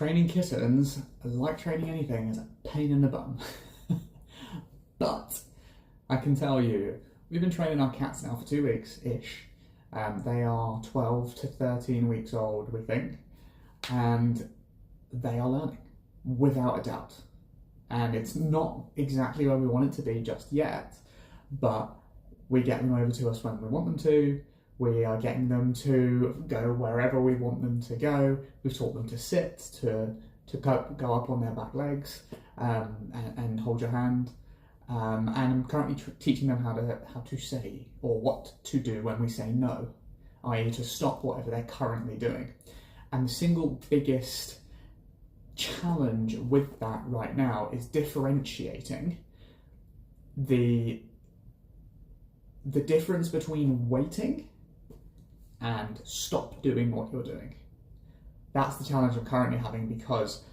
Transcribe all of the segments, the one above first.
training kittens, like training anything, is a pain in the bum. But I can tell you, we've been training our cats now for 2 weeks-ish. They are 12 to 13 weeks old, we think, and they are learning, without a doubt. And it's not exactly where we want it to be just yet, but we get them over to us when we want them to. We are getting them to go wherever we want them to go. We've taught them to sit, to go up on their back legs, and hold your hand. And I'm currently teaching them how to say, or what to do when we say no, i.e. to stop whatever they're currently doing. And the single biggest challenge with that right now is differentiating the difference between waiting and stop doing what you're doing. That's the challenge I'm currently having, because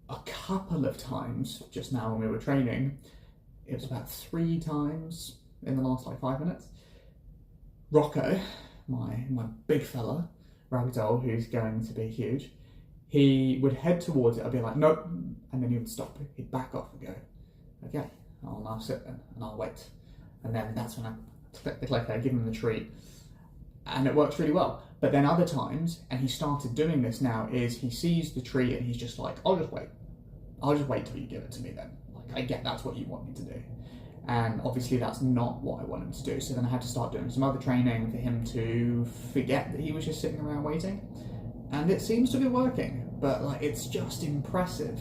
a couple of times just now when we were training, it was about 3 times in the last 5 minutes, Rocco, my big fella, Ragdoll, who's going to be huge, he would head towards it, I'd be like, nope, and then he would stop, he'd back off and go, okay, I'll now sit then, and I'll wait. And then that's when I click the clicker, give him the treat, and it works really well. But then other times, and he started doing this now, is he sees the treat and he's just like, I'll just wait till you give it to me then. Like, I get that's what you want me to do. And obviously that's not what I want him to do. So then I had to start doing some other training for him to forget that he was just sitting around waiting. And it seems to be working, but like, it's just impressive.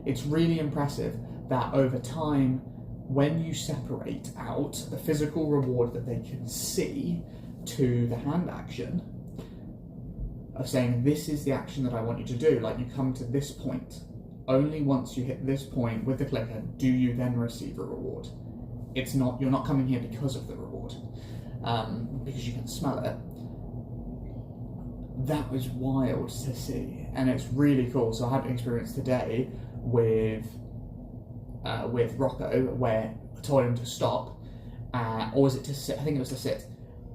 It's really impressive that over time, when you separate out the physical reward that they can see to the hand action of saying, this is the action that I want you to do, like you come to this point, only once you hit this point with the clicker do you then receive a reward. It's not, you're not coming here because of the reward, because you can smell it. That was wild to see, and it's really cool. So I had an experience today with Rocco where I told him to stop, or was it to sit? I think it was to sit.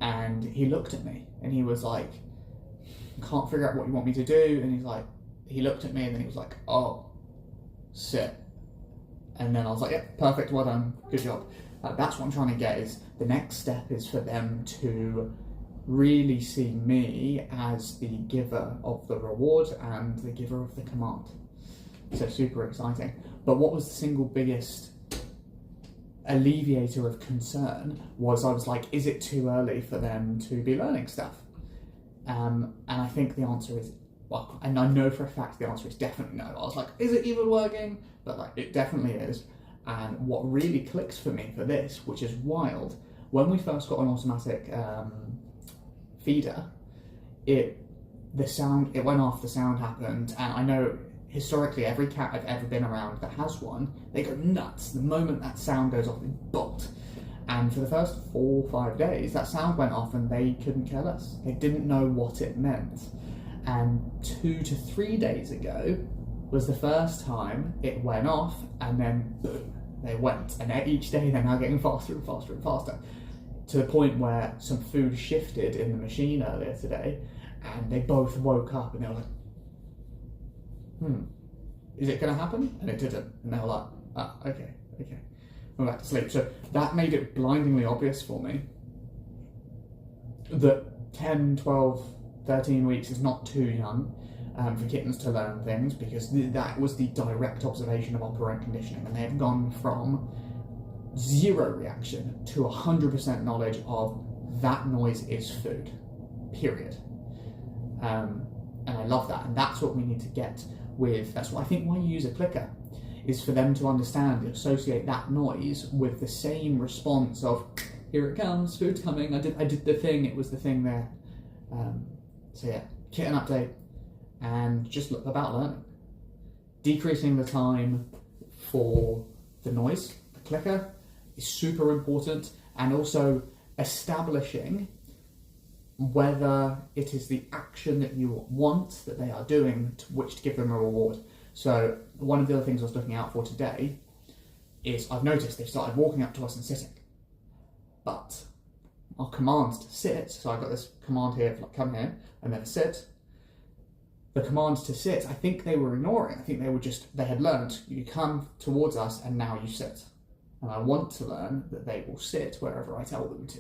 And he looked at me and he was like, can't figure out what you want me to do. And he's like, he looked at me and then he was like, oh, sit. And then I was like, yeah, perfect, well done, good job. That's what I'm trying to get, is the next step is for them to really see me as the giver of the reward and the giver of the command. So super exciting. But what was the single biggest alleviator of concern was, I was like, is it too early for them to be learning stuff? And I think the answer is, well, and I know for a fact the answer is definitely no. I was like, is it even working? But like, it definitely is. And what really clicks for me for this, which is wild, when we first got an automatic feeder, it went off, the sound happened, and I know historically, every cat I've ever been around that has one, they go nuts. The moment that sound goes off, they bolt. And for the first 4 or 5 days, that sound went off and they couldn't care less. They didn't know what it meant. And 2 to 3 days ago was the first time it went off, and then boom, they went. And each day they're now getting faster and faster and faster, to the point where some food shifted in the machine earlier today, and they both woke up and they were like, is it going to happen? And it didn't. And they were like, okay. Went back to sleep. So that made it blindingly obvious for me that 10, 12, 13 weeks is not too young for kittens to learn things, because that was the direct observation of operant conditioning. And they have gone from 0 reaction to 100% knowledge of that noise is food, period. And I love that. And that's what we need to get with, that's what I think why you use a clicker, is for them to understand and associate that noise with the same response of, here it comes, food's coming, I did the thing, it was the thing there. So yeah, kitten update, and just about learning. Decreasing the time for the noise, the clicker, is super important, and also establishing whether it is the action that you want that they are doing to which to give them a reward. So one of the other things I was looking out for today is, I've noticed they've started walking up to us and sitting, but our commands to sit, so I've got this command here, like come here, and then sit, the commands to sit, I think they were ignoring. I think they had learned, you come towards us and now you sit. And I want to learn that they will sit wherever I tell them to.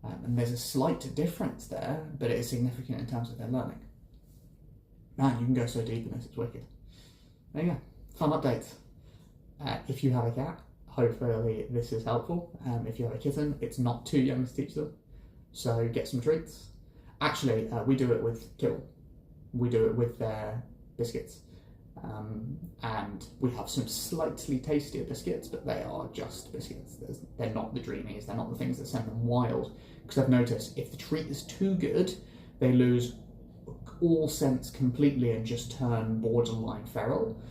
And there's a slight difference there, but it is significant in terms of their learning. Man, you can go so deep in this, it's wicked. There you go, fun updates. If you have a cat, hopefully this is helpful. If you have a kitten, it's not too young to teach them. So get some treats. Actually, we do it with kibble. We do it with their biscuits. And we have some slightly tastier biscuits, but they are just biscuits. They're not the dreamies, they're not the things that send them wild. Because I've noticed if the treat is too good, they lose all sense completely and just turn borderline feral,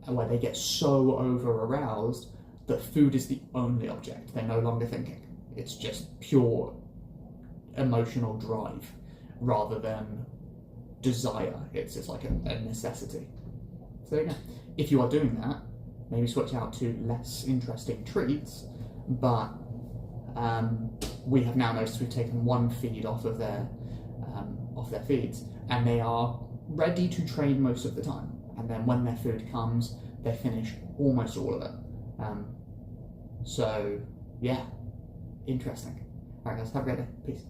where they get so over-aroused that food is the only object. They're no longer thinking. It's just pure emotional drive rather than desire. It's just like a necessity. So there you go. If you are doing that, maybe switch out to less interesting treats, but we have now noticed we've taken one feed off of their feeds, and they are ready to train most of the time. And then when their food comes, they finish almost all of it. So yeah, interesting. Alright guys, have a great day. Peace.